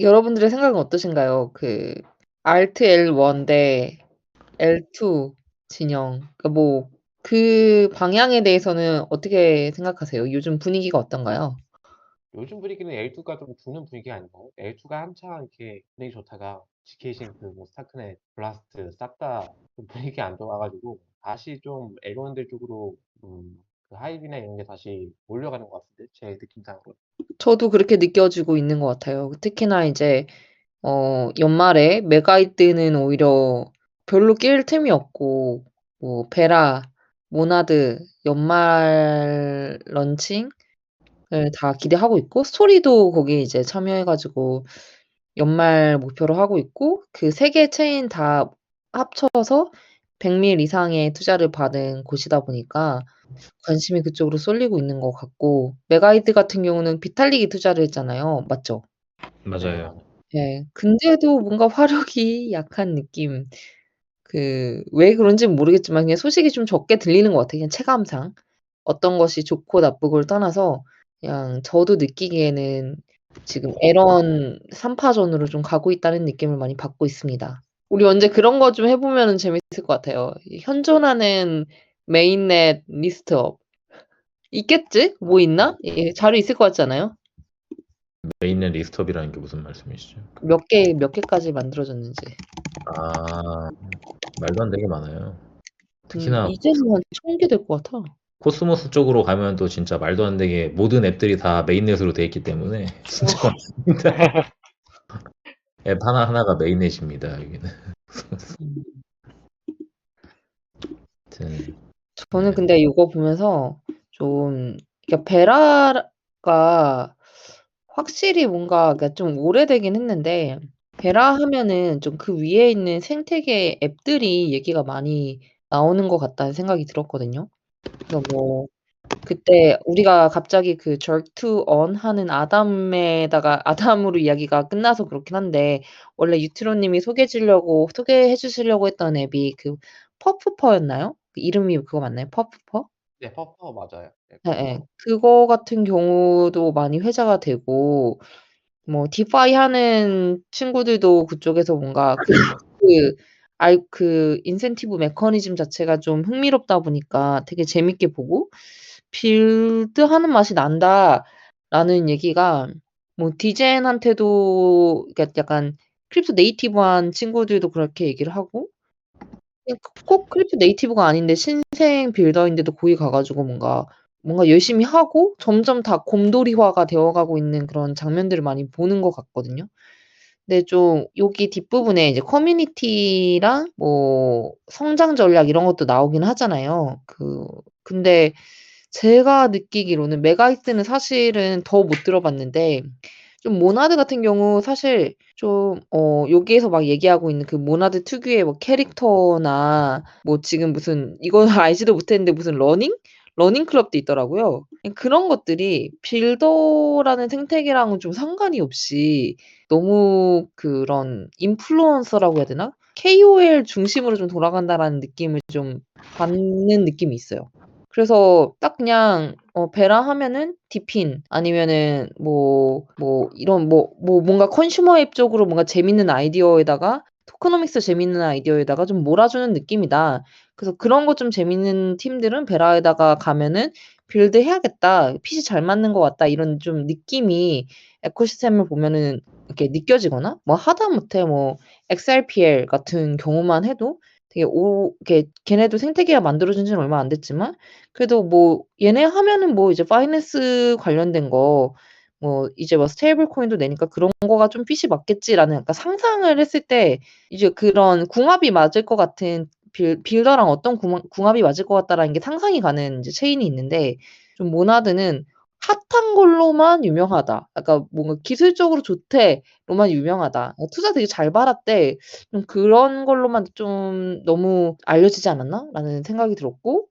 여러분들의 생각은 어떠신가요? 그 Alt L1 대 L2 진영. 그러니까 뭐 그 방향에 대해서는 어떻게 생각하세요? 요즘 분위기가 어떤가요? 요즘 분위기는 L2가 좀 죽는 분위기 아닌가요? L2가 한창 이렇게 분위기 좋다가 지케이신 뭐 스타크넷, 블라스트 싹 다 좀 분위기 안 좋아가지고 다시 좀 L1들 쪽으로 그 하이브나 이런 게 다시 몰려가는 것 같은데 제 느낌상으로. 저도 그렇게 느껴지고 있는 것 같아요. 특히나 이제 연말에 메가이트는 오히려 별로 낄 틈이 없고 뭐 베라, 모나드 연말 런칭을 다 기대하고 있고 스토리도 거기에 이제 참여해 가지고 연말 목표로 하고 있고 그 3개 체인 다 합쳐서 100 밀 이상의 투자를 받은 곳이다 보니까 관심이 그쪽으로 쏠리고 있는 것 같고 메가이트 같은 경우는 비탈릭이 투자를 했잖아요. 맞죠? 네, 맞아요. 맞아요. 네. 근데도 뭔가 화력이 약한 느낌. 왜 그런지는 모르겠지만 그냥 소식이 좀 적게 들리는 것 같아요, 그냥 체감상. 어떤 것이 좋고 나쁘고를 떠나서 그냥 저도 느끼기에는 지금 에런 3 파전으로 좀 가고 있다는 느낌을 많이 받고 있습니다. 우리 언제 그런 거 좀 해 보면은 재밌을 것 같아요. 이 현존하는 메인넷 리스트업. 있겠지? 뭐 있나? 예 자료 있을 것 같지 않아요? 메인넷 리스트업이라는 게 무슨 말씀이시죠? 몇 개까지 만들어졌는지. 아, 말도 안 되게 많아요. 특히나 이제는 한 1000개 될 것 같아. 코스모스 쪽으로 가면 또 진짜 말도 안 되게 모든 앱들이 다 메인넷으로 돼 있기 때문에 진짜 많습니다. 앱 하나하나가 메인넷입니다, 여기는. 음. 아무튼 저는 네. 근데 이거 보면서 좀 그러니까 베라가 확실히 뭔가 그러니까 좀 오래되긴 했는데 베라 하면은 좀 그 위에 있는 생태계 앱들이 얘기가 많이 나오는 것 같다는 생각이 들었거든요. 그래서 뭐 그때 우리가 갑자기 그 절투 언 하는 아담에다가 아담으로 이야기가 끝나서 그렇긴 한데 원래 유티로 님이 소개해 주시려고 했던 앱이 그 퍼프퍼였나요? 그 이름이 그거 맞나요? 퍼프퍼? 네, 퍼퍼 맞아요. 네, 예예. 퍼퍼. 그거 같은 경우도 많이 회자가 되고 뭐 디파이 하는 친구들도 그쪽에서 뭔가 그 인센티브 메커니즘 자체가 좀 흥미롭다 보니까 되게 재밌게 보고 '빌드하는 맛이 난다.'라는 얘기가 뭐 디젠한테도 그러니까 약간 크립토 네이티브한 친구들도 그렇게 얘기를 하고 그냥 꼭 크립토 네이티브가 아닌데 신생 빌더인데도 거기 가 가지고 뭔가 열심히 하고 점점 다 곰돌이화가 되어 가고 있는 그런 장면들을 많이 보는 것 같거든요. 근데 좀 여기 뒷부분에 이제 커뮤니티랑 뭐 성장 전략 이런 것도 나오긴 하잖아요. 근데 제가 느끼기로는 메가이트는 사실은 더 못 들어봤는데 좀 모나드 같은 경우 사실 좀 여기에서 막 얘기하고 있는 그 모나드 특유의 뭐 캐릭터나 뭐 지금 무슨 이건 알지도 못했는데 무슨 러닝 클럽도 있더라고요. 그런 것들이 빌더라는 생태계랑은 좀 상관이 없이 너무 그런 인플루언서라고 해야 되나? KOL 중심으로 좀 돌아간다라는 느낌을 좀 받는 느낌이 있어요. 그래서 딱 그냥 베라 하면은 디핀 아니면은 이런 뭔가 컨슈머 앱 쪽으로 뭔가 재밌는 아이디어에다가 토크노믹스 재밌는 아이디어에다가 좀 몰아주는 느낌이다. 그래서 그런 거 좀 재밌는 팀들은 베라에다가 가면은 '빌드 해야겠다. 핏이 잘 맞는 것 같다.' 이런 좀 느낌이 에코시스템을 보면은 이렇게 느껴지거나 뭐 하다못해 뭐 XRPL 같은 경우만 해도 되게 이렇게 걔네도 생태계가 만들어진 지는 얼마 안 됐지만 그래도 뭐 얘네 하면은 뭐 이제 파이낸스 관련된 거 뭐 이제 뭐 스테이블 코인도 내니까 '그런 거가 좀 핏이 맞겠지.'라는 약간 상상을 했을 때 이제 그런 궁합이 맞을 것 같은 빌더랑 어떤 궁합이 맞을 것 같다라는 게 상상이 가는 이제 체인이 있는데 좀 모나드는 '핫한 걸로만 유명하다. 약간 뭔가 기술적으로 좋대.'로만 유명하다. '투자 되게 잘 받았대.' 좀 그런 걸로만 좀 너무 알려지지 않았나라는 생각이 들었고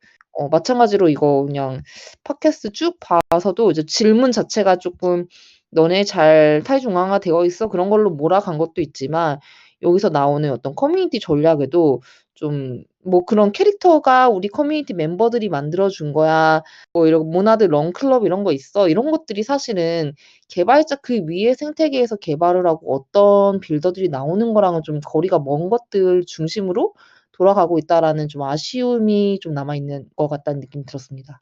마찬가지로 이거 그냥 팟캐스트 쭉 봐서도 이제 질문 자체가 쪼끔 "너네 잘 타이중앙화되어 있어?" 그런 걸로 몰아간 것도 있지만 여기서 나오는 어떤 커뮤니티 전략에도 좀 뭐 그런 캐릭터가 우리 커뮤니티 멤버들이 만들어준 거야. 뭐 이런 모나드 런클럽 이런 거 있어. 이런 것들이 사실은 개발자 그 위에 생태계에서 개발을 하고 어떤 빌더들이 나오는 거랑은 좀 거리가 먼 것들 중심으로 돌아가고 있다라는 좀 아쉬움이 좀 남아있는 것 같다는 느낌이 들었습니다.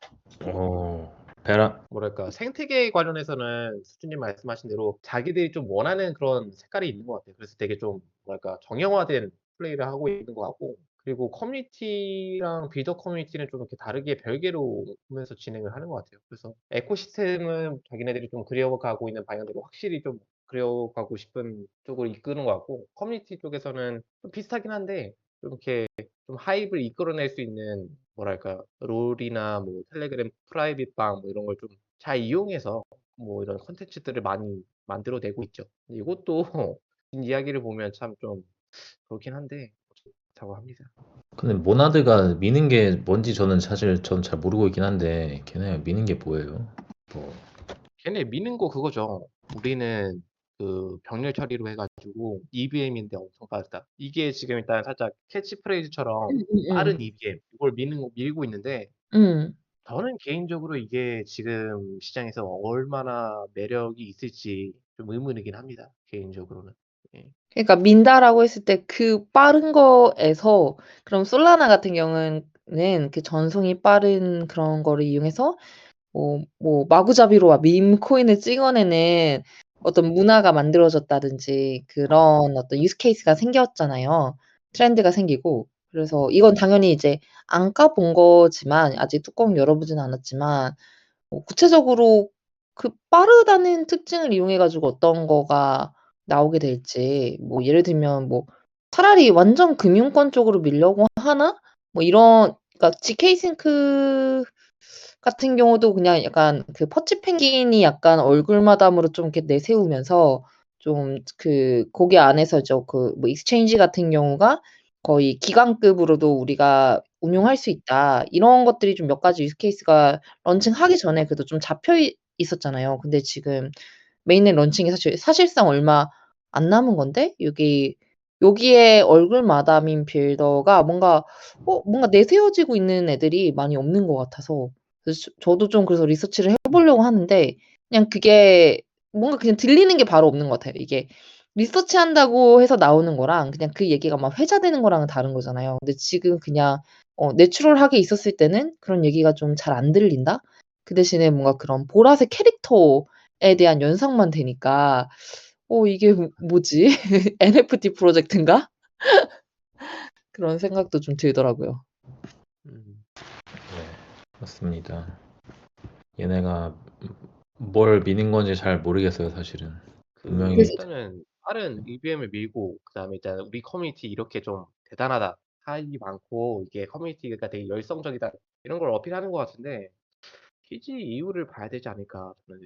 베라, 뭐랄까 생태계 관련해서는 수준님 말씀하신 대로 자기들이 좀 원하는 그런 색깔이 있는 것 같아요. 그래서 되게 좀 뭐랄까 정형화된 플레이를 하고 있는 것 같고 그리고 커뮤니티랑 빌더 커뮤니티는 좀 이렇게 다르게 별개로 보면서 진행을 하는 것 같아요. 그래서 에코시스템은 자기네들이 좀 그려가고 있는 방향대로 확실히 좀 그려가고 싶은 쪽으로 이끄는 것 같고 커뮤니티 쪽에서는 좀 비슷하긴 한데 좀 이렇게 좀 하이브를 이끌어낼 수 있는 뭐랄까 롤이나 뭐 텔레그램 프라이빗 방 뭐 이런 걸 좀 잘 이용해서 뭐 이런 컨텐츠들을 많이 만들어내고 있죠. 근데 이것도 이야기를 보면 참 좀 그렇긴 한데 좋다고 합니다. 근데 모나드가 미는 게 뭔지 저는 사실 전 잘 모르고 있긴 한데 걔네 미는 게 뭐예요? 뭐 걔네 미는 거 그거죠. 우리는 그 병렬 처리로 해가지고 EVM인데 엄청 빠르다. 이게 지금 일단 살짝 캐치프레이즈처럼 빠른 EVM 이걸 밀고 있는데 저는 개인적으로 이게 지금 시장에서 얼마나 매력이 있을지 좀 의문이긴 합니다. 개인적으로는. 예. 그러니까 민다라고 했을 때 그 빠른 거에서 그럼 솔라나 같은 경우는 그 전송이 빠른 그런 거를 이용해서 뭐 마구잡이로 막 밈 코인을 찍어내는 어떤 문화가 만들어졌다든지 그런 어떤 유스 케이스가 생겼잖아요. 트렌드가 생기고. 그래서 이건 당연히 이제 안 까본 거지만 아직 뚜껑 열어보진 않았지만 구체적으로 그 빠르다는 특징을 이용해 가지고 어떤 거가 나오게 될지 뭐 예를 들면 뭐 차라리 완전 금융권 쪽으로 밀려고 하나? 뭐 이런 그러니까 GK싱크 같은 경우도 그냥 약간 그 퍼치 펭귄이 약간 얼굴 마담으로 좀 이렇게 내세우면서 좀 그 거기 안에서 그 뭐 익스체인지 같은 경우가 거의 기관급으로도 우리가 운용할 수 있다. 이런 것들이 좀 몇 가지 유스 케이스가 런칭하기 전에 그래도 좀 잡혀 있었잖아요. 근데 지금 메인넷 런칭이 사실상 얼마 안 남은 건데 여기에 얼굴 마담인 빌더가 뭔가 내세워지고 있는 애들이 많이 없는 것 같아서 그래서 저도 좀 그래서 리서치를 해보려고 하는데 그냥 그게 뭔가 그냥 들리는 게 바로 없는 것 같아요. 이게 리서치한다고 해서 나오는 거랑 그냥 그 얘기가 막 회자되는 거랑은 다른 거잖아요. 근데 지금 그냥 내추럴하게 있었을 때는 그런 얘기가 좀 잘 안 들린다? 그 대신에 뭔가 그런 보라색 캐릭터에 대한 연상만 되니까 이게 뭐지? NFT 프로젝트인가? 그런 생각도 좀 들더라고요. 네, 맞습니다. 얘네가 뭘 미는 건지 잘 모르겠어요, 사실은. 분명히 일단은 빠른 EVM을 밀고 그다음에 일단 우리 커뮤니티 이렇게 좀 대단하다. 사입이 많고 이게 커뮤니티가 되게 열성적이다. 이런 걸 어필하는 것 같은데 키지 이유를 봐야 되지 않을까 저는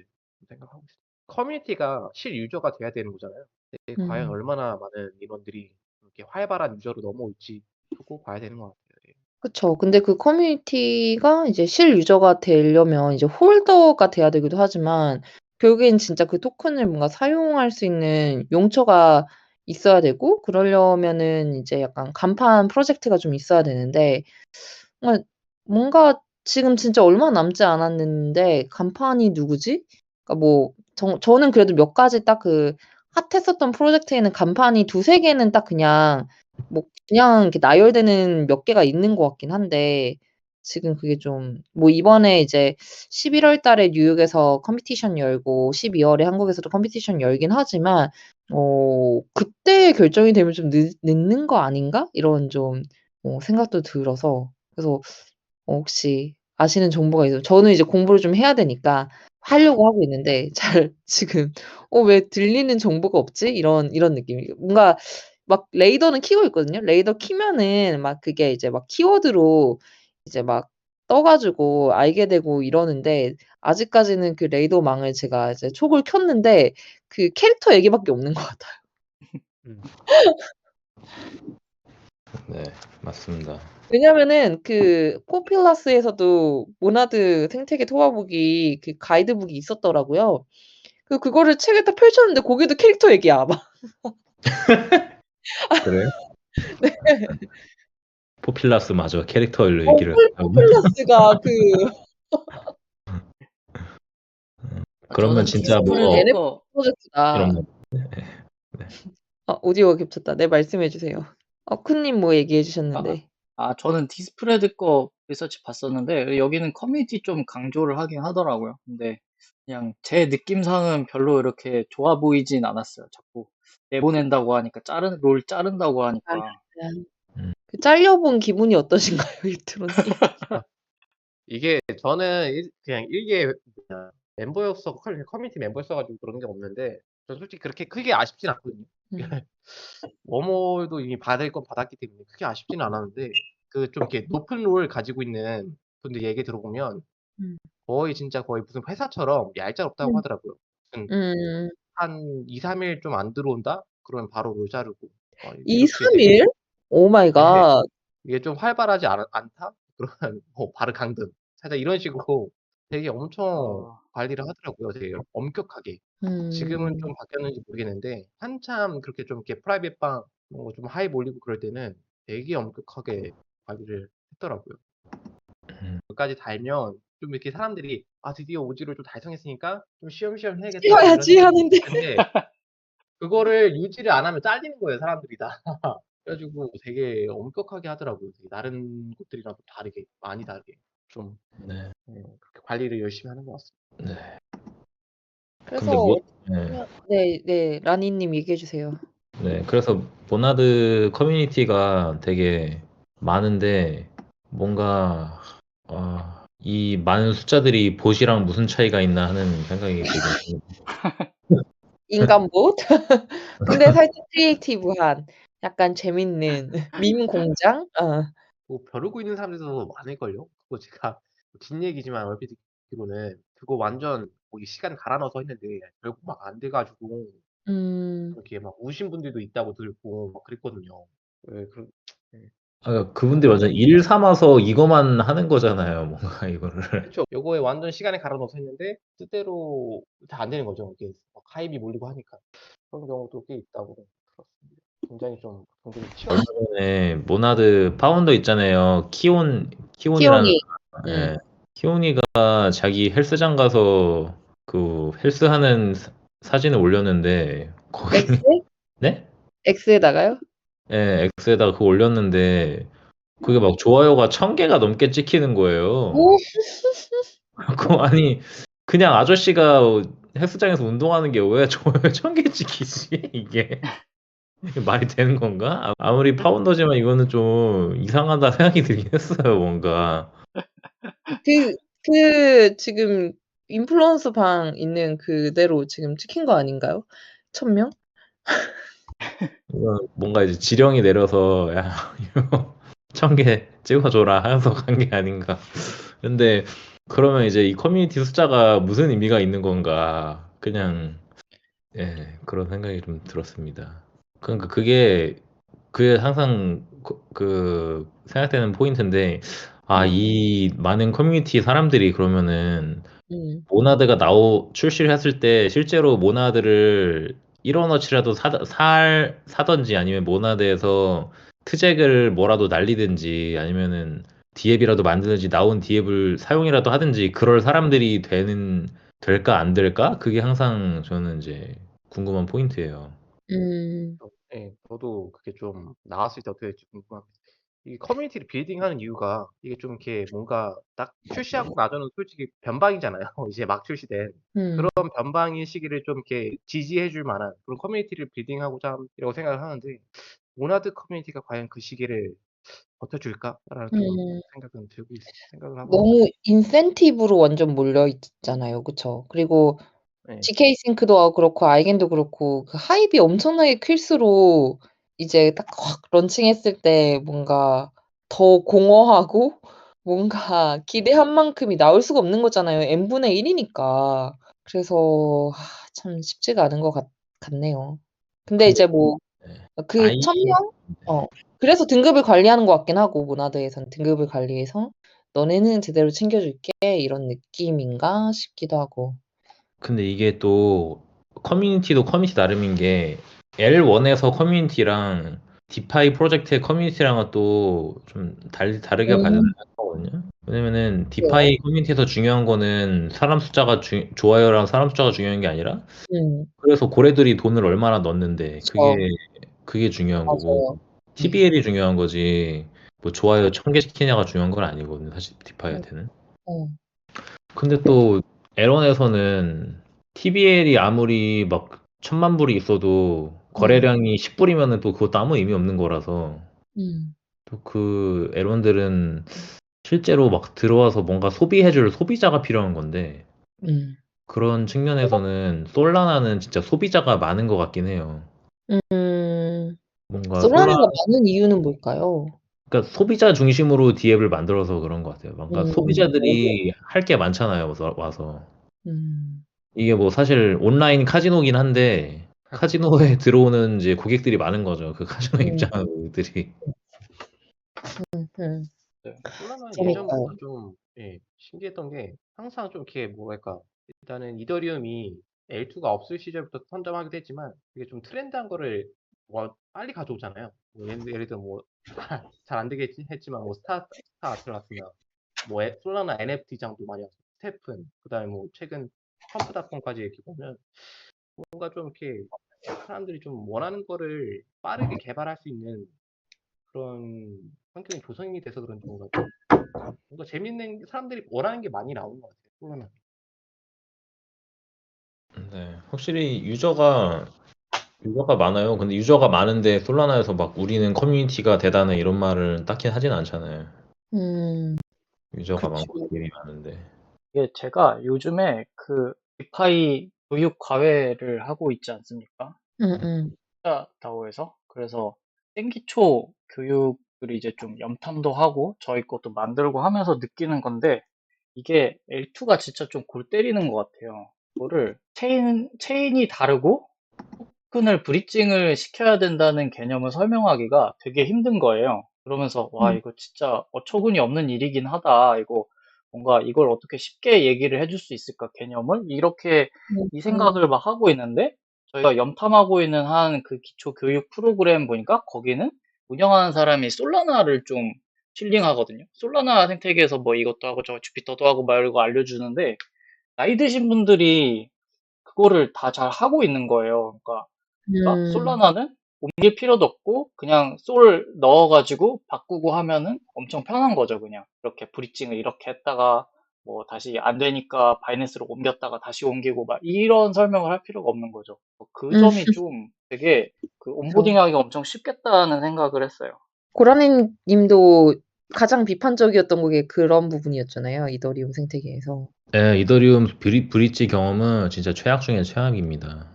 생각하고 있습니다. 커뮤니티가 실유저가 돼야 되는 거잖아요. 근데 과연 얼마나 많은 인원들이 이렇게 활발한 유저로 넘어올지 두고 봐야 되는 것 같아요. 예. 그쵸. 근데 그 커뮤니티가 이제 실유저가 되려면 이제 홀더가 돼야 되기도 하지만 결국엔 진짜 그 토큰을 뭔가 사용할 수 있는 용처가 있어야 되고 그러려면은 이제 약간 간판 프로젝트가 좀 있어야 되는데 뭔가 지금 진짜 얼마 남지 않았는데 간판이 누구지? 그러니까 뭐 저는 그래도 몇 가지 딱 그 핫했었던 프로젝트에는 간판이 2-3 개는 딱 그냥 그냥 이렇게 나열되는 몇 개가 있는 것 같긴 한데 지금 그게 좀 뭐 이번에 이제 11월 달에 뉴욕에서 컴피티션 열고 12 월에 한국에서도 컴피티션 열긴 하지만 그때 결정이 되면 좀 늦는 거 아닌가? 이런 좀 생각도 들어서 그래서 혹시 아시는 정보가 있으면 저는 이제 공부를 좀 해야 되니까 하려고 하고 있는데 잘 지금 '왜 들리는 정보가 없지?' 이런 느낌이에요. 뭔가 막 레이더는 키고 있거든요. 레이더 키면은 막 그게 이제 막 키워드로 이제 막 떠 가지고 알게 되고 이러는데 아직까지는 그 레이더망을 제가 이제 촉을 켰는데 그 캐릭터 얘기밖에 없는 것 같아요. 음. 네, 맞습니다. 왜냐면은 그 포필러스에서도 모나드 생태계 토화북이 그 가이드북이 있었더라고요. 그거를 책에 딱 펼쳤는데 거기도 캐릭터 얘기야 막. 그래요? 네. 포필라스마저 캐릭터로 얘기를 하고 폴플러스가 그 그러면 저는 진짜 뭐 디스플레이 NFT 거 프로젝트다. 이런 거 오디오가 겹쳤다. 네, 말씀해 주세요. 큰님 뭐 얘기해 주셨는데. 저는 디스프레드 거 리서치 봤었는데 여기는 커뮤니티 좀 강조를 하긴 하더라고요. 근데 그냥 제 느낌상은 별로 이렇게 좋아 보이진 않았어요. 자꾸 내보낸다고 하니까 롤 자른다고 하니까 그 잘려본 기분이 어떠신가요, 유트로님? 이게 저는 그냥 일개 멤버였어 커뮤니티 멤버였어가지고 그런 게 없는데 전 솔직히 그렇게 크게 아쉽진 않거든요. 음. 워머도 이미 받을 건 받았기 때문에 크게 아쉽지는 않았는데 그 좀 이렇게 높은 롤 가지고 있는 분들 얘기 들어보면 음. 거의 진짜 거의 무슨 회사처럼 얄짤없다고 음. 하더라고요. 무슨 음. 한 2, 3일 좀 안 들어온다? 그러면 바로 롤 자르고 2, 이렇게 되게 3일? 오 마이 갓. 이게 좀 활발하지 않다? 그러면 바로 강등. 살짝 이런 식으로 되게 엄청 관리를 하더라고요. 되게 엄격하게. 지금은 좀 바뀌었는지 모르겠는데 한참 그렇게 좀 이렇게 프라이빗 방 좀 하이브 올리고 그럴 때는 되게 엄격하게 관리를 했더라고요. 여기까지 달면 좀 이렇게 사람들이 드디어 오지를 좀 달성했으니까 좀 쉬엄쉬엄 해야겠다 이런 뛰어야지 생각이 하는데. 드는데 그거를 유지를 안 하면 잘리는 거예요, 사람들이 다. 그래가지고 되게 엄격하게 하더라고요. 되게 다른 곳들이랑 좀 다르게, 많이 다르게. 좀 네. 그렇게 관리를 열심히 하는 것 같습니다. 네. 그래서 근데 뭐 네, 라니님 얘기해 주세요. 네, 그래서 모나드 커뮤니티가 되게 많은데 뭔가 이 많은 숫자들이 봇이랑 무슨 차이가 있나 하는 생각이 들긴 합니다. 인간 봇? 근데 살짝 크리에이티브한 약간 재밌는 밈 공장? 뭐 벼르고 있는 사람들도 많을걸요? 그거 제가 뒷얘기지만 얼핏 듣기로는 그거 완전 거기 시간 갈아 넣어서 했는데 결국 막 안 돼가지고 이렇게 막 우신 분들도 있다고 들고 막 그랬거든요. 네, 네. 그분들 완전 일 삼아서 이거만 하는 거잖아요, 뭔가 이거를. 그렇죠. 요거에 완전 시간에 갈아 넣어서 했는데 뜻대로 다 안 되는 거죠. 이게 막 하입이 몰리고 하니까 그런 경우도 꽤 있다고 들었습니다. 굉장히 좀 경쟁이 얼마 치열하죠. 전에 모나드 파운더 있잖아요. 키온이라는 키오니. 예, 키온이가 자기 헬스장 가서 그 헬스하는 사진을 올렸는데 거기 X? 네? X에다가요? 예, X에다가 그거 올렸는데 그게 막 좋아요가 1000개가 넘게 찍히는 거예요. 오. 아니 그냥 아저씨가 헬스장에서 운동하는 게 왜 좋아요 1000개 찍히지 이게 말이 되는 건가? 아무리 파운더지만 이거는 좀 이상하다 생각이 들긴 했어요, 뭔가. 지금 인플루언서 방 있는 그대로 지금 찍힌 거 아닌가요? 1000명? 이건 뭔가 이제 지령이 내려서 야 이거 1000개 찍어줘라 하면서 간 게 아닌가. 근데 그러면 이제 이 커뮤니티 숫자가 무슨 의미가 있는 건가. 그냥 그런 생각이 좀 들었습니다. 그러니까 그게 항상 그 생각되는 포인트인데 이 많은 커뮤니티 사람들이 그러면은 모나드가 출시를 했을 때 실제로 모나드를 1원어치라도 사던지 아니면 모나드에서 트잭을 뭐라도 날리든지 아니면은 디앱이라도 만드든지 나온 디앱을 사용이라도 하든지 그럴 사람들이 될까 안 될까? 그게 항상 저는 이제 궁금한 포인트예요. 네, 저도 그게 좀 나왔을 때 어떻게 될지 궁금합니다. 이 커뮤니티를 빌딩하는 이유가 이게 좀 이렇게 뭔가 딱 출시하고 나서는 솔직히 변방이잖아요. 이제 막 출시된 그런 변방의 시기를 좀 이렇게 지지해줄 만한 그런 커뮤니티를 빌딩하고자 이라고 생각을 하는데 모나드 커뮤니티가 과연 그 시기를 버텨줄까라는 좀 생각은 들고 생각을 하고 너무 인센티브로 완전 몰려 있잖아요. 그쵸? 그리고 네. GK 싱크도 그렇고 아이겐도 그렇고 그 하입이 엄청나게 클수록 이제 딱 확 런칭했을 때 뭔가 더 공허하고 뭔가 기대한 만큼이 나올 수가 없는 거잖아요. n분의 1이니까. 그래서 참 쉽지가 않은 것 같네요. 근데 이제 뭐 그 1000명? 그래서 등급을 관리하는 것 같긴 하고 모나드에서는 등급을 관리해서 "너네는 제대로 챙겨줄게." 이런 느낌인가 싶기도 하고. 근데 이게 또 커뮤니티도 커뮤니티 나름인 게 L1에서 커뮤니티랑 디파이 프로젝트의 커뮤니티랑은 또 좀 다르게 봐야 음, 되거든요. 왜냐면은 그래요? 디파이 커뮤니티에서 중요한 거는 사람 숫자가 좋아요랑 사람 숫자가 중요한 게 아니라 음, 그래서 고래들이 돈을 얼마나 넣었는데 그쵸. 그게 중요한 거고 맞아요. 네. TBL이 중요한 거지 뭐 좋아요 1000개 시키냐가 중요한 건 아니거든요. 사실 음, 디파이한테는. 음, 근데 또 L1에서는 TBL이 아무리 막 1000만 불이 있어도 음, 거래량이 10불이면은 또 그것도 아무 의미 없는 거라서 음, 또 그 L1들은 실제로 막 들어와서 뭔가 소비해줄 소비자가 필요한 건데 음. 그런 측면에서는 솔라나는 진짜 소비자가 많은 것 같긴 해요. 음, 뭔가 솔라나가 많은 이유는 뭘까요? 그러니까 소비자 중심으로 D앱을 만들어서 그런 것 같아요. 뭔가 네. 소비자들이 할 게 많잖아요. 와서. 음, 이게 뭐 사실 온라인 카지노긴 한데 카지노에 들어오는 이제 고객들이 많은 거죠. 그 카지노 음, 입장하는 고객들이. 음. 네. 솔라나는 그러니까요. 예전부터 좀 신기했던 게 항상 좀 이렇게 뭐랄까 일단은 이더리움이 L2가 없을 시절부터 선점하기도 했지만 이게 좀 트렌드한 거를 빨리 가져오잖아요. 뭐 예를 들어 뭐 잘 안 되겠지 했지만 뭐 스타 아틀라스나 뭐 솔라나 NFT장도 많이 왔고 스테픈 그다음에 뭐 최근 펌프닷컴까지 이렇게 보면 뭔가 좀 이렇게 사람들이 좀 원하는 거를 빠르게 개발할 수 있는 그런 환경이 조성이 돼서 그런지 뭔가 재밌는 사람들이 원하는 게 많이 나오는 것 같아요. 솔라나. 네, 확실히 유저가 많아요. 근데 유저가 많은데 솔라나에서 막 우리는 커뮤니티가 대단해 이런 말을 딱히 하진 않잖아요. 음, 유저가 그쵸. 많고 딜이 많은데. 이게 제가 요즘에 그 디파이 교육 과외를 하고 있지 않습니까? 음, 음, 다오에서. 그래서 생기초 교육을 이제 좀 염탐도 하고 저희 것도 만들고 하면서 느끼는 건데 이게 L2가 진짜 좀 골 때리는 것 같아요. 이거를 체인이 다르고 토큰을 브리징을 시켜야 된다는 개념을 설명하기가 되게 힘든 거예요. 그러면서 와 음, 이거 진짜 어처구니 없는 일이긴 하다. 이거 뭔가 이걸 어떻게 쉽게 얘기를 해줄 수 있을까 개념을 이렇게 이 음, 생각을 막 하고 있는데 저희가 염탐하고 있는 한 그 기초 교육 프로그램 보니까 거기는 운영하는 사람이 솔라나를 좀 힐링하거든요. 솔라나 생태계에서 뭐 이것도 하고 저 주피터도 하고 막 이러고 알려주는데 나이 드신 분들이 그거를 다 잘 하고 있는 거예요. 그러니까 음, 솔라나는 옮길 필요도 없고 그냥 솔 넣어가지고 바꾸고 하면은 엄청 편한 거죠. 그냥 이렇게 브리징을 이렇게 했다가 뭐 다시 안 되니까 바이낸스로 옮겼다가 다시 옮기고 막 이런 설명을 할 필요가 없는 거죠. 그 음, 점이 좀 되게 그 그쵸. 온보딩하기가 엄청 쉽겠다는 생각을 했어요. 고라니 님도 가장 비판적이었던 게 그런 부분이었잖아요. 이더리움 생태계에서. 네, 이더리움 브릿지 경험은 진짜 최악 중에 최악입니다.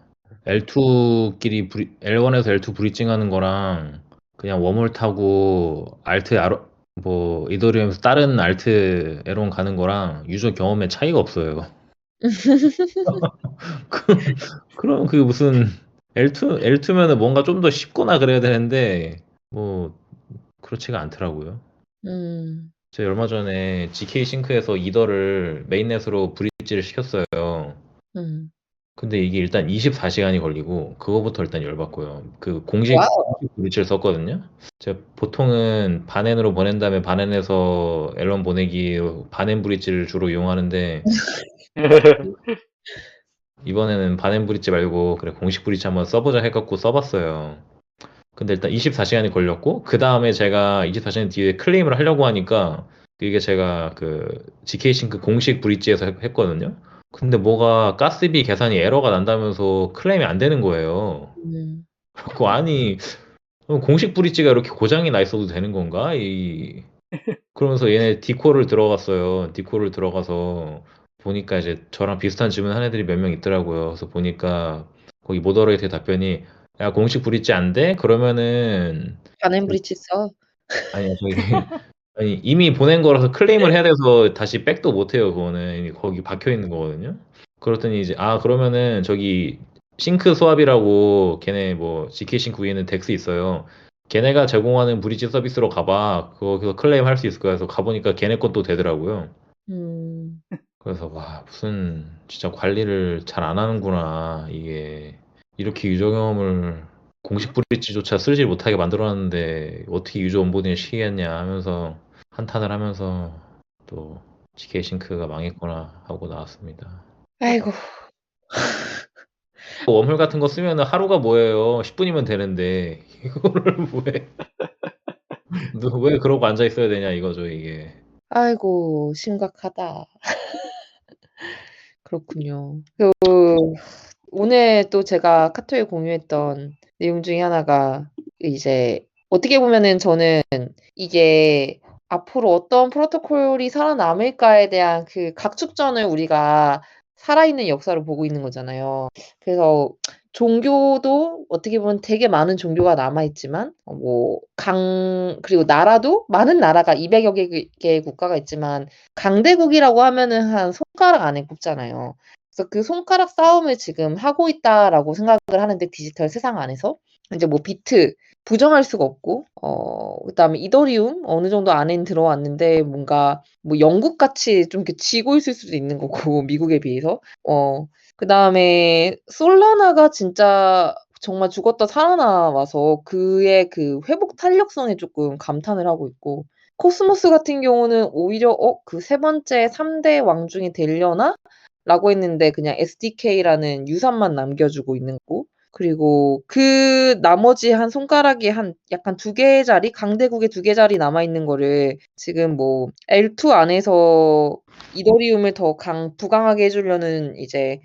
L1에서 L2 브릿징 하는 거랑 그냥 웜홀 타고 뭐 이더리움에서 다른 알트 에론 가는 거랑 유저 경험에 차이가 없어요. 그럼 그게 무슨 L2면은 뭔가 좀 더 쉽거나 그래야 되는데 뭐 그렇지가 않더라고요. 음, 제가 얼마 전에 GK 싱크에서 이더를 메인넷으로 브릿지를 시켰어요. 음. 근데 이게 일단 24시간이 걸리고 그거부터 일단 열받고요. 그 공식 와우. 브릿지를 썼거든요. 제가 보통은 반엔으로 보낸 다음에 반엔에서 앨런 보내기 반엔 브릿지를 주로 이용하는데 이번에는 반엔 브릿지 말고 그래 공식 브릿지 한번 써보자 해갖고 써봤어요. 근데 일단 24시간이 걸렸고 그 다음에 제가 24시간 뒤에 클레임을 하려고 하니까 이게 제가 그 GK 싱크 공식 브릿지에서 했거든요. 근데 뭐가 가스비 계산이 에러가 난다면서 클레임이 안 되는 거예요. 음, 그래갖고 아니 공식 브릿지가 이렇게 고장이 나 있어도 되는 건가? 그러면서 얘네 디코를 들어갔어요. 디코를 들어가서 보니까 이제 저랑 비슷한 질문 한 애들이 몇 명 있더라고요. 그래서 보니까 거기 모더레이터의 답변이 야 공식 브릿지 안 돼? 그러면은 바넨 브릿지 써? 아니요 저기 아니 이미 보낸 거라서 클레임을 해야 돼서 다시 백도 못 해요. 그거는 이미 거기 박혀 있는 거거든요. 그랬더니 이제 그러면은 저기 싱크 스왑이라고 걔네 뭐 GK 싱크 위에는 덱스 있어요. 걔네가 제공하는 브릿지 서비스로 가봐. 거기서 클레임 할 수 있을 거야. 그래서 가보니까 걔네 것도 되더라고요. 음, 그래서 와 무슨 진짜 관리를 잘 안 하는구나. 이게 이렇게 유저 경험을 공식 브릿지조차 쓰지 못하게 만들어놨는데 어떻게 유저 온보딩을 시키겠냐 하면서 한탄을 하면서 또 GK 싱크가 망했구나 하고 나왔습니다. 아이고. 웜홀 같은 거 쓰면은 하루가 뭐예요? 10분이면 되는데 이거를 왜 그러고 앉아 있어야 되냐 이거죠 이게. 아이고, 심각하다. 그렇군요. 오늘 또 제가 카톡에 공유했던 내용 중에 하나가 이제 어떻게 보면은 저는 이게 앞으로 어떤 프로토콜이 살아남을까에 대한 그 각축전을 우리가 살아있는 역사로 보고 있는 거잖아요. 그래서 종교도 어떻게 보면 되게 많은 종교가 남아있지만, 그리고 나라도 많은 나라가 200여 개의 국가가 있지만, 강대국이라고 하면은 한 손가락 안에 꼽잖아요. 그래서 그 손가락 싸움을 지금 하고 있다라고 생각을 하는데 디지털 세상 안에서 이제 뭐 비트 부정할 수가 없고 그다음에 이더리움 어느 정도 안에는 들어왔는데 뭔가 뭐 영국 같이 좀 이렇게 쥐고 있을 수도 있는 거고 미국에 비해서 그다음에 솔라나가 진짜 정말 죽었다 살아나와서 그의 그 회복 탄력성에 조금 감탄을 하고 있고 코스모스 같은 경우는 오히려 그 세 번째 3대 왕 중에 되려나? 라고 했는데 그냥 SDK라는 유산만 남겨주고 있는 거고 그리고 그 나머지 한 손가락이 한 약간 2개짜리 강대국의 2개짜리 남아있는 거를 지금 뭐 L2 안에서 이더리움을 더 부강하게 해주려는 이제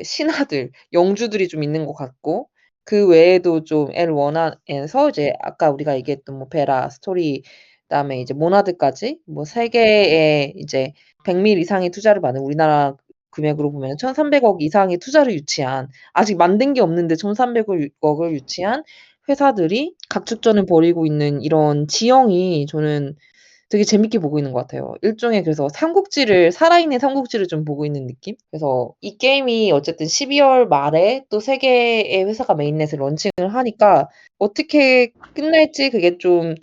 신하들, 영주들이 좀 있는 것 같고 그 외에도 좀 L1 안에서 이제 아까 우리가 얘기했던 뭐 베라, 스토리 그다음에 이제 모나드까지 뭐 3개의 이제 100밀 이상의 투자를 받은 우리나라 금액으로 보면 1,300억 이상의 투자를 유치한 아직 만든 게 없는데 1,300억을 유치한 회사들이 각축전을 벌이고 있는 이런 지형이 저는 되게 재밌게 보고 있는 것 같아요. 일종의 그래서 살아있는 삼국지를 좀 보고 있는 느낌? 그래서 이 게임이 어쨌든 12월 말에 또 3개의 회사가 메인넷을 런칭을 하니까 어떻게 끝날지 그게 좀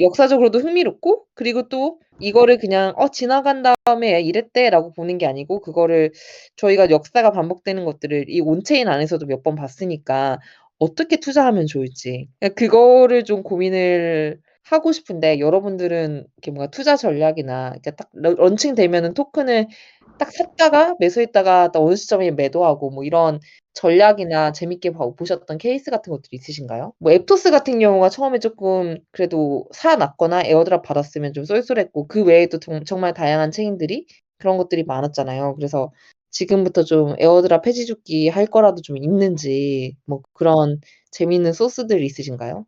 역사적으로도 흥미롭고 그리고 또 이거를 그냥 '지나간 다음에 이랬대.'라고 보는 게 아니고 그거를 저희가 역사가 반복되는 것들을 이 온체인 안에서도 몇 번 봤으니까 어떻게 투자하면 좋을지 그거를 좀 고민을 하고 싶은데 여러분들은 이렇게 뭔가 투자 전략이나 이렇게 딱 런칭되면은 토큰을 딱 샀다가 매수했다가 또 어느 시점에 매도하고 뭐 이런 전략이나 재밌게 보셨던 케이스 같은 것들이 있으신가요? 뭐 앱토스 같은 경우가 처음에 조금 그래도 살아났거나 에어드랍 받았으면 좀 쏠쏠했고 그 외에도 정말 다양한 체인들이 그런 것들이 많았잖아요. 그래서 지금부터 좀 에어드랍 해지조기 할 거라도 좀 있는지 뭐 그런 재미있는 소스들이 있으신가요?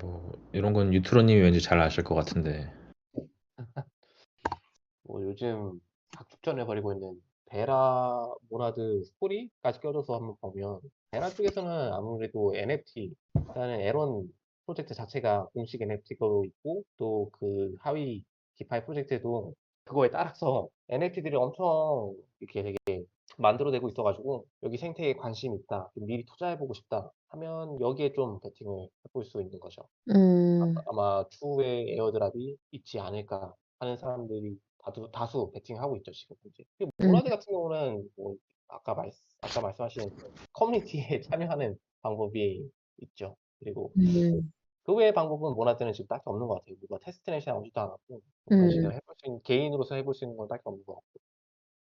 뭐 이런 건 유트로님이 왠지 잘 아실 것 같은데. 뭐 요즘 각축전을 벌이고 있는 베라 모나드 스토리까지 껴줘서 한번 보면 베라 쪽에서는 아무래도 NFT 일단은 에런 프로젝트 자체가 공식 NFT도 있고 또 그 하위 디파이 프로젝트도 그거에 따라서 NFT들이 엄청 이렇게 되게 만들어내고 있어가지고 여기 생태계에 관심 있다 좀 미리 투자해보고 싶다 하면 여기에 좀 베팅을 해볼 수 있는 거죠. 음. 아마 추후에 에어드랍이 있지 않을까 하는 사람들이 다수 베팅하고 있죠, 지금 현재. 그리고 음. 모나드 같은 경우는 뭐 아까 말씀하신 커뮤니티에 참여하는 방법이 있죠. 그리고 음. 그 외의 방법은 모나드는 지금 딱히 없는 것 같아요. 누가 테스트넷이나 오지도 않았고 그런 음. 식으로 해볼 수 있는 개인으로서 해볼 수 있는 건 딱히 없는 것 같고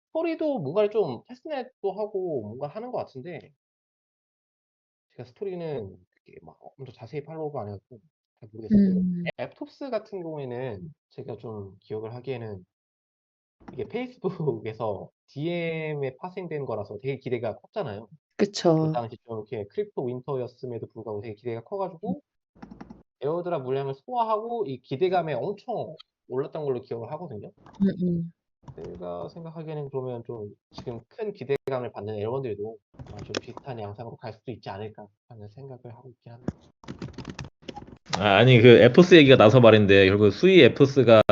스토리도 뭔가를 좀 테스트넷도 하고 뭔가 하는 것 같은데 제가 스토리는 그렇게 막 엄청 자세히 팔로우가 안 해갖고 잘 모르겠어요. 음. 앱톱스 같은 경우에는 제가 좀 기억을 하기에는 이게 페이스북에서 DM에 파생된 거라서 되게 기대가 컸잖아요. 그 그쵸. 당시 좀 이렇게 크립토 윈터였음에도 불구하고 되게 기대가 커가지고 에어드랍 물량을 소화하고 이 기대감에 엄청 올랐던 걸로 기억을 하거든요. 음음. 제가 생각하기에는 그러면 좀 지금 큰 기대감을 받는 L1들도 아마 좀 비슷한 양상으로 갈 수도 있지 않을까 하는 생각을 하고 있긴 합니다. 아니 그 에포스 얘기가 나서 말인데 결국 수이 에포스가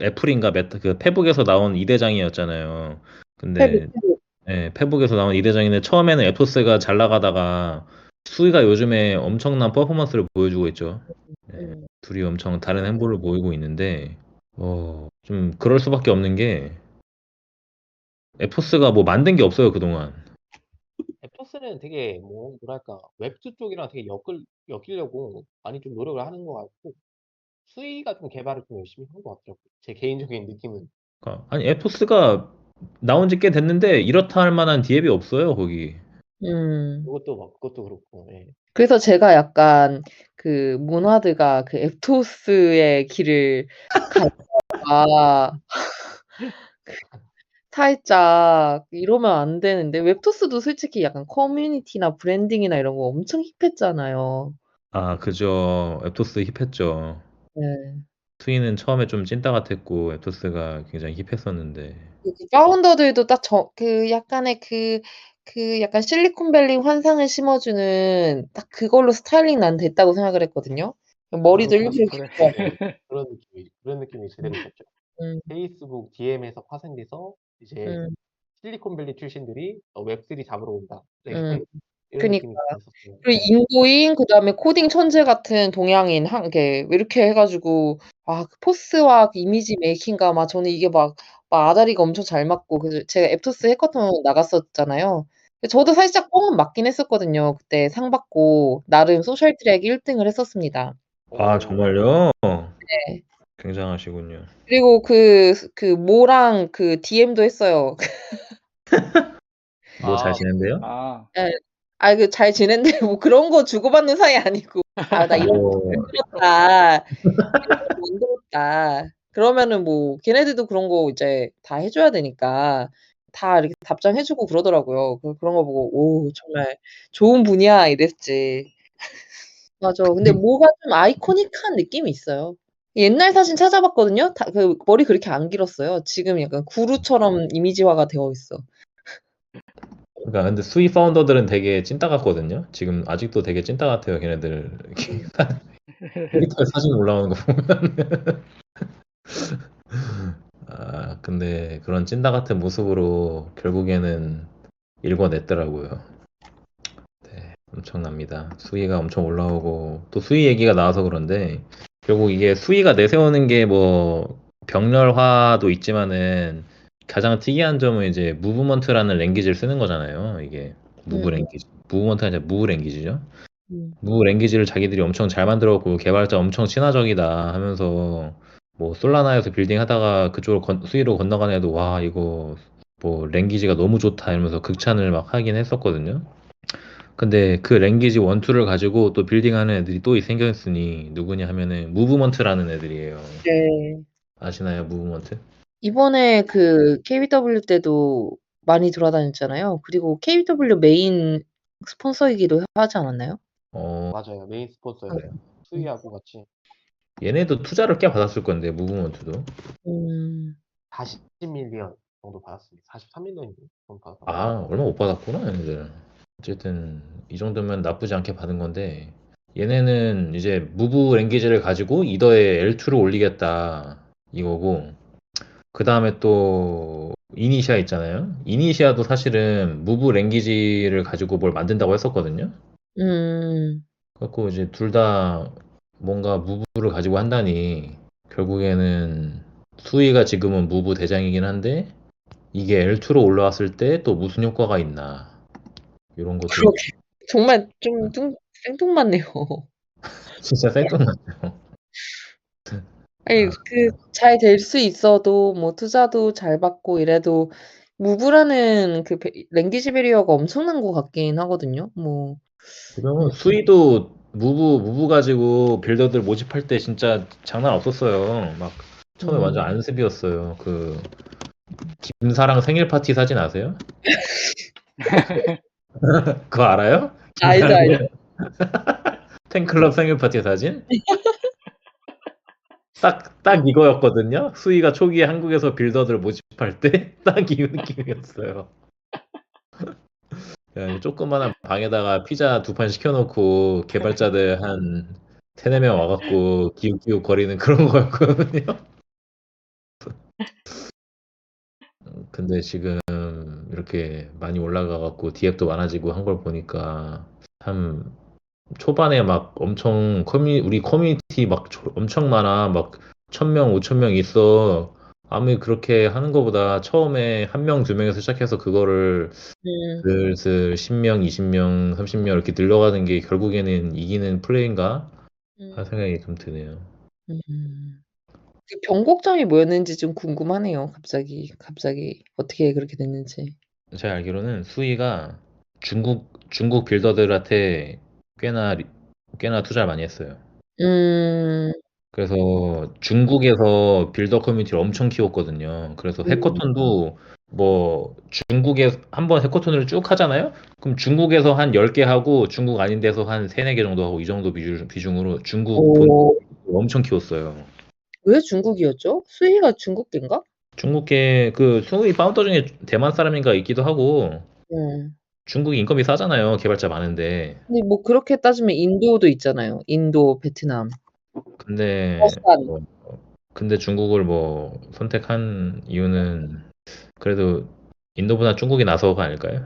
애플인가 메타 그 페북에서 나온 이대장이었잖아요. 페북, 근데 페북. 페북에서 나온 이대장인데 처음에는 에포스가 잘 나가다가 수이가 요즘에 엄청난 퍼포먼스를 보여주고 있죠. 음. 둘이 엄청 다른 행보를 보이고 있는데 좀 그럴 수밖에 없는 게 에포스가 뭐 만든 게 없어요 그동안. 앱토스는 처음에는 되게 뭐랄까 웹2 쪽이랑 되게 엮이려고 많이 좀 노력을 하는 것 같고 수위가 좀 개발을 좀 열심히 한 것 같더라고요. 제 개인적인 느낌은. 그러니까 아니 에토스가 나온 지 꽤 됐는데 이렇다 할 만한 디앱이 없어요 거기. 음. 그것도 그렇고. 예. 그래서 제가 약간 그 문화드가 그 에토스의 길을 갈까 살짝 이러면 안 되는데 웹토스도 솔직히 약간 커뮤니티나 브랜딩이나 이런 거 엄청 힙했잖아요. 아 그죠. 에토스 힙했죠. 네. 트위는 처음에 좀 찐따 같았고 에토스가 굉장히 힙했었는데. 그 파운더들도 딱 그 약간의 그 약간 실리콘밸리 환상을 심어주는 딱 그걸로 스타일링 난 됐다고 생각을 했거든요. 머리도 바로 일부러 코스프레. 길게 하고. 네, 그런 느낌이 제대로 있었죠. 음, 페이스북 DM에서 파생돼서 이제 음, 실리콘밸리 출신들이 웹3 잡으러 온다. 네, 음. 이런 그니까. 느낌이 있었어요. 그리고 네. 인도인 그다음에 코딩 천재 같은 동양인 이렇게 이렇게 해가지고 그 포스와 그 이미지 메이킹과 막 저는 이게 막 아다리가 엄청 잘 맞고 그래서 제가 앱토스 해커톤 나갔었잖아요. 저도 살짝 뽕은 맞긴 했었거든요. 그때 상 받고 나름 소셜 트랙 1등을 했었습니다. 아 정말요? 네. 굉장하시군요. 그리고 그 모랑 그 DM도 했어요. 뭐 잘 아, 지낸대요? 아, 예. 그 잘 지낸대 뭐 그런 거 주고받는 사이 아니고 나 이런 거 뭐 만들었다. 이런 거 만들었다. 그러면은 뭐 걔네들도 그런 거 이제 다 해줘야 되니까 다 이렇게 답장해 주고 그러더라고요. 그런 거 보고 '오 정말 좋은 분이야.' 이랬지. 맞아. 근데 뭐가 좀 아이코닉한 느낌이 있어요. 옛날 사진 찾아봤거든요. 다 그 머리 그렇게 안 길었어요. 지금 약간 구루처럼 이미지화가 되어 있어. 그러니까 근데 수위 파운더들은 되게 찐따 같거든요. 지금 아직도 되게 찐따 같아요. 걔네들 이렇게 트위터에 사진 올라오는 거 보면. 아 근데 그런 찐따 같은 모습으로 결국에는 일궈냈더라고요. 네, 엄청납니다. 수위가 엄청 올라오고 또 수위 얘기가 나와서 그런데 결국 이게 수위가 내세우는 게 뭐 병렬화도 있지만은 가장 특이한 점은 이제 무브먼트라는 랭귀지를 쓰는 거잖아요. 이게 무브 음. 랭귀지, 무브먼트가 아니라 무브 랭귀지죠. 음. 무브 랭귀지를 자기들이 엄청 잘 만들었고 개발자 엄청 친화적이다 하면서 뭐 솔라나에서 빌딩 하다가 그쪽으로 수위로 건너간 애도 와 이거 뭐 랭귀지가 너무 좋다 이러면서 극찬을 막 하긴 했었거든요. 근데 그 랭귀지 원투를 가지고 또 빌딩하는 애들이 또 생겼으니 누구냐 하면은 무브먼트라는 애들이에요. 네. 아시나요, 무브먼트? 이번에 그 KBW 때도 많이 돌아다녔잖아요. 그리고 KBW 메인 스폰서이기도 하지 않았나요? 어, 맞아요. 메인 아. 스폰서였어요. 음. 수위하고 같이 얘네도 투자를 꽤 받았을 건데 무브먼트도. 음. 40밀리언 정도 받았습니다. 43밀리언 정도 받았고. 아, 얼마 못 받았구나, 얘네들. 어쨌든 이 정도면 나쁘지 않게 받은 건데 얘네는 이제 무브 랭귀지를 가지고 이더에 L2를 올리겠다 이거고 그 다음에 또 이니시아 있잖아요. 이니시아도 사실은 무브 랭귀지를 가지고 뭘 만든다고 했었거든요. 음. 그래갖고 이제 둘 다 뭔가 무브를 가지고 한다니 결국에는 수위가 지금은 무브 대장이긴 한데 이게 L2로 올라왔을 때 또 무슨 효과가 있나 이런 것도 이제 그러게. 정말 좀 생뚱맞네요. 진짜 생뚱맞죠. 아니 잘 될 수 있어도 뭐 투자도 잘 받고 이래도 무브라는 그 랭귀지 배리어가 엄청난 것 같긴 하거든요. 뭐 그러면 수위도 무브 가지고 빌더들 모집할 때 진짜 장난 없었어요. 막 처음에 완전 음. 안습이었어요. 그 김사랑 생일 파티 사진 아세요? 그거 알아요? 알죠, 김사랑 알죠. 팬클럽 생일 파티 사진? 딱 이거였거든요. 수위가 초기에 한국에서 빌더들 모집할 때 딱 이 느낌이었어요. 야, 조그마한 방에다가 피자 2판 시켜놓고 개발자들 한 3-4명 와갖고 기웃기웃 거리는 그런 거였거든요. 근데 지금 이렇게 많이 올라가갖고 디앱도 많아지고 한 걸 보니까 참 초반에 막 엄청 우리 커뮤니티 막 엄청 많아. 막 1,000명, 5,000명 있어. 아무리 그렇게 하는 것보다 처음에 한 명, 두 명에서 시작해서 그거를 음, 슬슬 10명, 20명, 30명 이렇게 늘려가는 게 결국에는 이기는 플레이인가? 음, 하는 생각이 좀 드네요. 음. 그 변곡점이 뭐였는지 좀 궁금하네요. 갑자기 어떻게 그렇게 됐는지. 제가 알기로는 수위가 중국 빌더들한테 꽤나 꽤나 투자를 많이 했어요. 음, 그래서 중국에서 빌더 커뮤니티를 엄청 키웠거든요. 그래서 음, 해커톤도 뭐 중국에 한번 해커톤을 쭉 하잖아요. 그럼 중국에서 한 10개 하고 중국 아닌 데서 한 3, 4개 정도 하고 이 정도 비중으로 중국 본 오, 엄청 키웠어요. 왜 중국이었죠? 수희가 중국계인가? 중국계 그 수의 파운더 중에 대만 사람인가 있기도 하고 음. 중국이 인건비 싸잖아요. 개발자 많은데. 근데 뭐 그렇게 따지면 인도도 있잖아요. 인도, 베트남, 근데 버스탄. 뭐 근데 중국을 뭐 선택한 이유는 그래도 인도보다 중국이 나서가 아닐까요?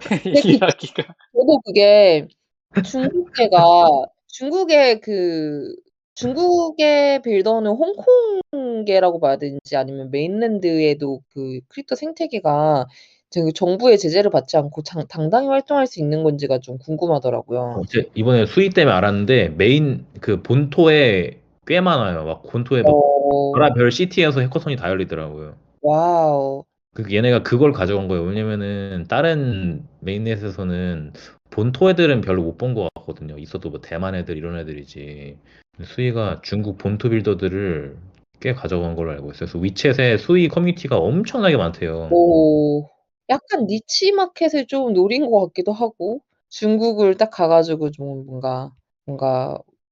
근데 이야기가. 저도 그게 중국계가 중국의 빌더는 홍콩계라고 봐야 되는지 아니면 메인랜드에도 그 크립토 생태계가 정부의 제재를 받지 않고 당당히 활동할 수 있는 건지가 좀 궁금하더라고요. 이번에 수위 때문에 알았는데 메인 그 본토에 꽤 많아요. 막 본토에 막 어, 별의별 시티에서 해커톤이 다 열리더라고요. 와우. 얘네가 그걸 가져간 거예요. 왜냐면은 다른 메인넷에서는 본토 애들은 별로 못 본 것 같거든요. 있어도 뭐 대만 애들 이런 애들이지. 수위가 중국 본토 빌더들을 꽤 가져간 걸로 알고 있어요. 그래서 위챗에 수위 커뮤니티가 엄청나게 많대요. 오, 약간 니치 마켓을 좀 노린 것 같기도 하고, 중국을 딱 가가지고 좀 뭔가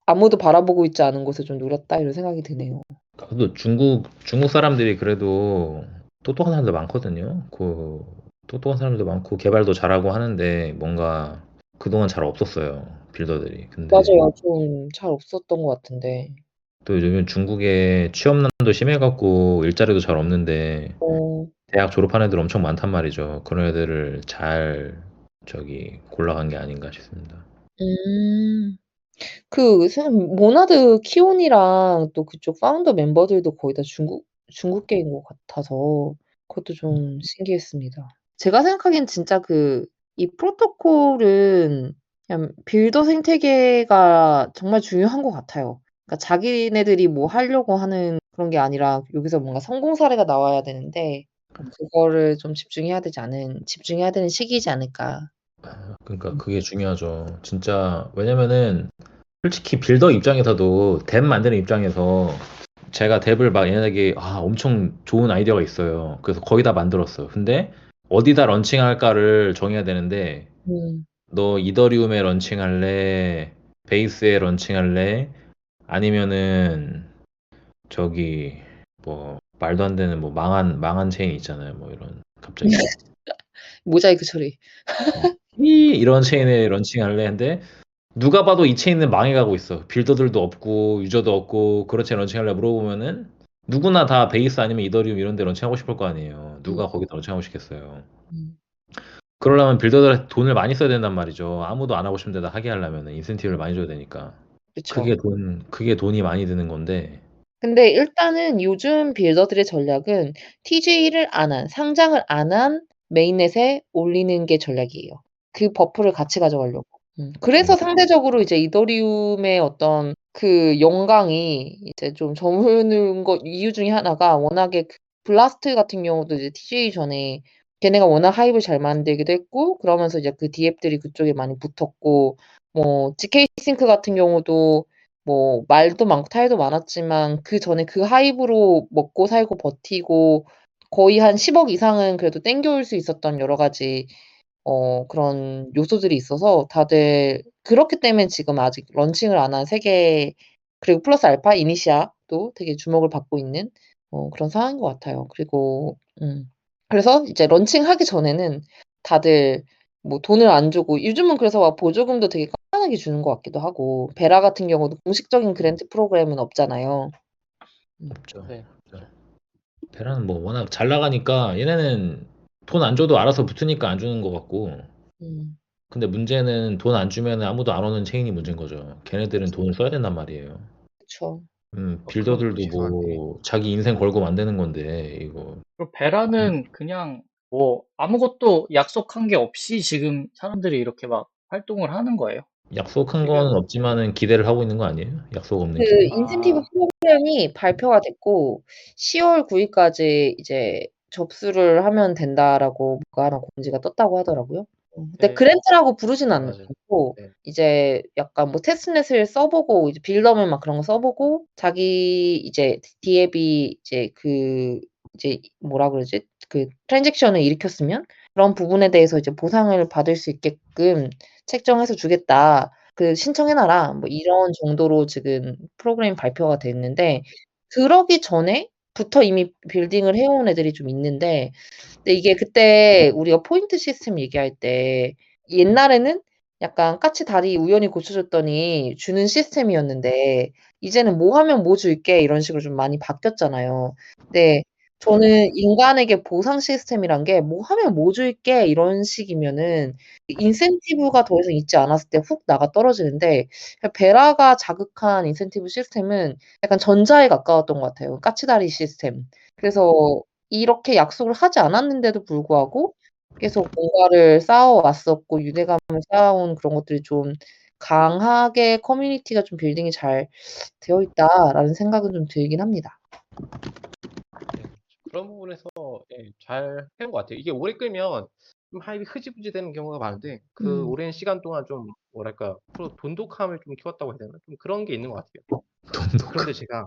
아무도 바라보고 있지 않은 곳을 좀 노렸다 이런 생각이 드네요. 그래도 중국 사람들이 그래도 똑똑한 사람들 많거든요. 똑똑한 사람들 많고 개발도 잘하고 하는데 뭔가 그동안 잘 없었어요. 빌더들이. 근데 맞아요. 좀 잘 없었던 것 같은데. 또 요즘 중국에 취업난도 심해갖고 일자리도 잘 없는데 어, 대학 졸업한 애들 엄청 많단 말이죠. 그런 애들을 잘 골라간 게 아닌가 싶습니다. 음, 모나드 키온이랑 또 그쪽 파운더 멤버들도 거의 다 중국계인 것 같아서 그것도 좀 신기했습니다. 제가 생각하기엔 진짜 이 프로토콜은 그냥 빌더 생태계가 정말 중요한 것 같아요. 그러니까 자기네들이 뭐 하려고 하는 그런 게 아니라 여기서 뭔가 성공 사례가 나와야 되는데 그거를 좀 집중해야 되는 시기이지 않을까. 그러니까 그게 중요하죠. 진짜 왜냐면은 솔직히 빌더 입장에서도 뎁 만드는 입장에서 제가 뎁을 막 얘네에게 엄청 좋은 아이디어가 있어요. 그래서 거기다 만들었어. 근데 어디다 런칭할까를 정해야 되는데 음. 너 이더리움에 런칭할래? 베이스에 런칭할래? 아니면은 저기 뭐 말도 안 되는 뭐 망한 체인 있잖아요. 뭐 이런 갑자기 모자이크 처리. 이런 체인에 런칭할래? 근데 누가 봐도 이 체인은 망해가고 있어. 빌더들도 없고 유저도 없고 그런 체인 런칭할래 물어보면은 누구나 다 베이스 아니면 이더리움 이런 데 런칭하고 싶을 거 아니에요. 누가 음. 거기다 런칭하고 싶겠어요. 음. 그러려면 빌더들한테 돈을 많이 써야 된단 말이죠. 아무도 안 하고 싶은 데다 하게 하려면 인센티브를 많이 줘야 되니까. 그쵸. 그게 돈이 많이 드는 건데. 근데 일단은 요즘 빌더들의 전략은 TJ를 안 한, 상장을 안 한 메인넷에 올리는 게 전략이에요. 그 버프를 같이 가져가려고. 그래서 음, 상대적으로 이제 이더리움의 어떤 그 영광이 이제 좀 저무는 것 이유 중에 하나가 워낙에 블라스트 같은 경우도 이제 TJ 전에 걔네가 워낙 하입을 잘 만들기도 했고 그러면서 이제 그 디앱들이 그쪽에 많이 붙었고 뭐 GK 싱크 같은 경우도 뭐 말도 많고 탈도 많았지만 그전에 그 하입으로 먹고 살고 버티고 거의 한 10억 이상은 그래도 땡겨올 수 있었던 여러 가지 그런 요소들이 있어서 다들 그렇기 때문에 지금 아직 런칭을 안 한 세계 그리고 플러스 알파 이니시아도 되게 주목을 받고 있는 그런 상황인 것 같아요. 그리고 그래서 이제 런칭하기 전에는 다들 뭐 돈을 안 주고 요즘은 그래서 막 보조금도 되게 간단하게 주는 것 같기도 하고 베라 같은 경우도 공식적인 그랜트 프로그램은 없잖아요. 음. 없죠. 네. 없죠. 베라는 뭐 워낙 잘 나가니까 얘네는 돈 안 줘도 알아서 붙으니까 안 주는 것 같고. 음. 근데 문제는 돈 안 주면 아무도 안 오는 체인이 문제인 거죠. 걔네들은 돈을 써야 된단 말이에요. 그쵸. 그런 빌더들도 부분이 죄송한데. 뭐 자기 인생 걸고 만드는 건데 이거. 그리고 베라는 그냥 뭐 아무것도 약속한 게 없이 지금 사람들이 이렇게 막 활동을 하는 거예요. 약속한 지금 거는 없지만은 기대를 하고 있는 거 아니에요? 약속 없는 그 기대. 인센티브 아, 프로그램이 발표가 됐고 10월 9일까지 이제 접수를 하면 된다라고 뭐가 하나 공지가 떴다고 하더라고요. 근데 네, 그랜트라고 부르진 네, 맞아요. 않고 네. 이제 약간 뭐 테스트넷을 써보고 이제 빌더맨 막 그런 거 써보고 자기 이제 디앱이 이제 그 이제 뭐라 그러지? 그 트랜잭션을 일으켰으면 그런 부분에 대해서 이제 보상을 받을 수 있게끔 책정해서 주겠다. 그 신청해놔라. 뭐 이런 정도로 지금 프로그램이 발표가 됐는데 그러기 전에부터 이미 빌딩을 해온 애들이 좀 있는데 근데 이게 그때 우리가 포인트 시스템 얘기할 때 옛날에는 약간 까치 다리 우연히 고쳐줬더니 주는 시스템이었는데 이제는 뭐 하면 뭐 줄게 이런 식으로 좀 많이 바뀌었잖아요. 근데 저는 인간에게 보상 시스템이란 게 뭐 하면 뭐 줄게 이런 식이면은 인센티브가 더 이상 있지 않았을 때 훅 나가 떨어지는데 베라가 자극한 인센티브 시스템은 약간 전자에 가까웠던 것 같아요. 까치다리 시스템. 그래서 이렇게 약속을 하지 않았는데도 불구하고 계속 뭔가를 쌓아왔었고 유대감을 쌓아온 그런 것들이 좀 강하게 커뮤니티가 좀 빌딩이 잘 되어 있다라는 생각은 좀 들긴 합니다. 네, 그런 부분에서 예, 잘 해온 것 같아요. 이게 오래 끌면 좀 하입이 흐지부지 되는 경우가 많은데 그 음. 오랜 시간 동안 좀 뭐랄까 서로 돈독함을 좀 키웠다고 해야 되나? 좀 그런 게 있는 것 같아요. 돈독. 그런데 제가